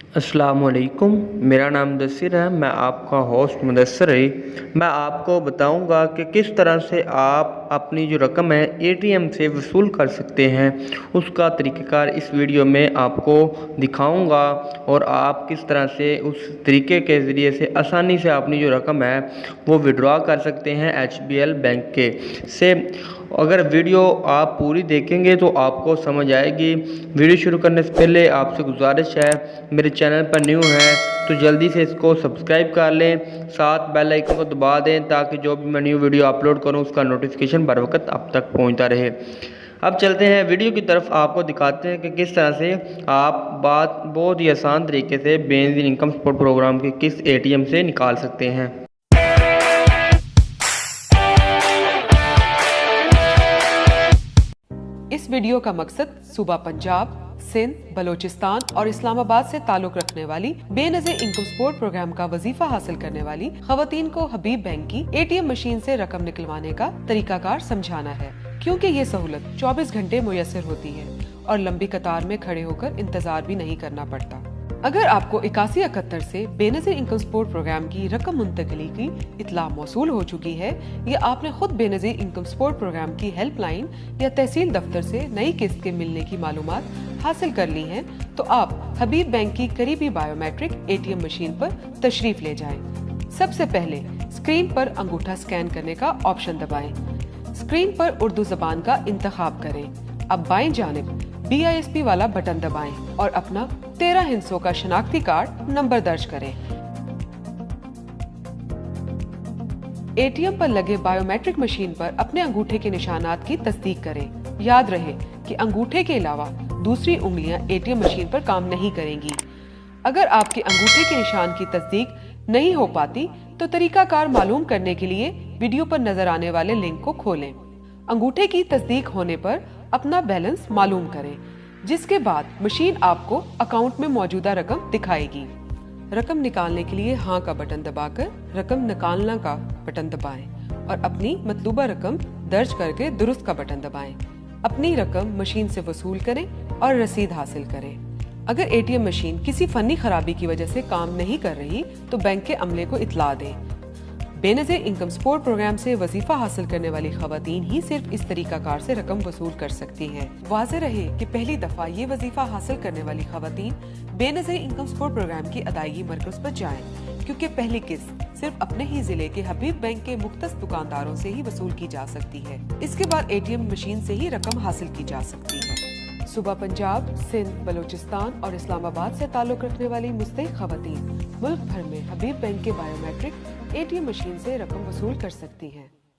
अस्सलाम वालेकुम। मेरा नाम मुदस्सिर है। मैं आपका होस्ट मुदस्सिर है। मैं आपको बताऊंगा कि किस तरह से आप अपनी जो रकम है एटीएम से वसूल कर सकते हैं, उसका तरीक़ाकार इस वीडियो में आपको दिखाऊंगा और आप किस तरह से उस तरीके के ज़रिए से आसानी से अपनी जो रकम है वो विड्रॉ कर सकते हैं HBL बैंक के से। अगर वीडियो आप पूरी देखेंगे तो आपको समझ आएगी। वीडियो शुरू करने से पहले आपसे गुजारिश है, मेरे चैनल पर न्यू है तो जल्दी से इसको सब्सक्राइब कर लें, साथ बेल आइकन को दबा दें ताकि जो भी मैं न्यू वीडियो अपलोड करूं उसका नोटिफिकेशन बर वक्त आप तक पहुंचता रहे। अब चलते हैं वीडियो की तरफ, आपको दिखाते हैं कि किस तरह से आप बहुत ही आसान तरीके से बेनज़ीर इनकम सपोर्ट प्रोग्राम के किस ATM से निकाल सकते हैं। इस वीडियो का मकसद सूबा पंजाब, सिंध, बलोचिस्तान और इस्लामाबाद से ताल्लुक रखने वाली बेनज़ीर इनकम सपोर्ट प्रोग्राम का वजीफा हासिल करने वाली खवातीन को हबीब बैंक की ATM मशीन से रकम निकलवाने का तरीकाकार समझाना है, क्योंकि ये सहूलत 24 घंटे मुयस्सर होती है और लंबी कतार में खड़े होकर इंतजार भी नहीं करना पड़ता। अगर आपको 8171 से बेनज़ीर इनकम सपोर्ट प्रोग्राम की रकम मुंतकली की इत्तला मौसूल हो चुकी है या आपने खुद बेनज़ीर इनकम सपोर्ट प्रोग्राम की हेल्पलाइन या तहसील दफ्तर से नई किस्त के मिलने की मालूमात हासिल कर ली हैं, तो आप हबीब बैंक की करीबी बायोमेट्रिक ATM मशीन पर तशरीफ ले जाएं। सबसे पहले स्क्रीन पर अंगूठा स्कैन करने का ऑप्शन दबाएं। स्क्रीन पर उर्दू जबान का इंतखाब करें। अब बाएं जानिब BISP वाला बटन दबाएं और अपना 13 हिस्सों का शनाख्ती कार्ड नंबर दर्ज करें। ATM पर लगे बायोमेट्रिक मशीन पर अपने अंगूठे के निशानात की तस्दीक करें। याद रहे कि अंगूठे के अलावा दूसरी उंगलियां ATM मशीन पर काम नहीं करेंगी। अगर आपके अंगूठे के निशान की तस्दीक नहीं हो पाती तो तरीकाकार मालूम करने के लिए वीडियो पर नजर आने वाले लिंक को खोलें। अंगूठे की तस्दीक होने पर अपना बैलेंस मालूम करें, जिसके बाद मशीन आपको अकाउंट में मौजूदा रकम दिखाएगी। रकम निकालने के लिए हाँ का बटन दबाकर रकम निकालना का बटन दबाएं और अपनी मतलूबा रकम दर्ज करके दुरुस्त का बटन दबाएं। अपनी रकम मशीन से वसूल करें और रसीद हासिल करें। अगर ATM मशीन किसी फनी खराबी की वजह से काम नहीं कर रही तो बैंक के अमले को इत्तला दें। बेनज़ीर इनकम सपोर्ट प्रोग्राम से वजीफा हासिल करने वाली खवातीन ही सिर्फ इस तरीकाकार से रकम वसूल कर सकती हैं। वाज़ेह रहे कि पहली दफा ये वजीफा हासिल करने वाली खवातीन बेनज़ीर इनकम सपोर्ट प्रोग्राम की अदायगी मरकज पर जाएं, क्योंकि पहली किस्त सिर्फ अपने ही जिले के हबीब बैंक के मुख्तस दुकानदारों से ही वसूल की जा सकती है। इसके बाद ATM मशीन से ही रकम हासिल की जा सकती है। सूबा पंजाब, सिंध, बलोचिस्तान और इस्लामाबाद से ताल्लुक रखने वाली मुस्तहिक खवातीन मुल्क भर में हबीब बैंक के बायोमेट्रिक ATM मशीन से रकम वसूल कर सकती हैं।